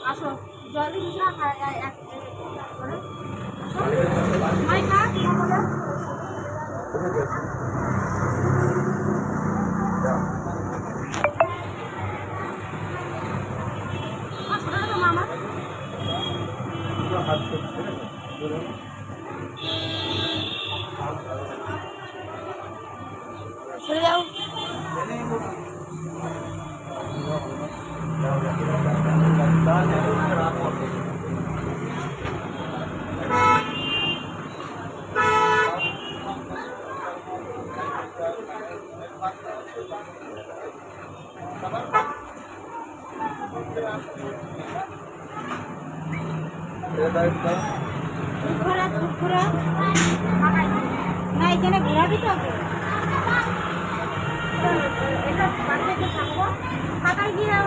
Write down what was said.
আসো জল দিচ্ছা মাই খা বলে মামা হাত চলে যাও ঘোরা না এখানে ঘোরাবি তো এটা থাকবো ফাঁকায় গিয়ে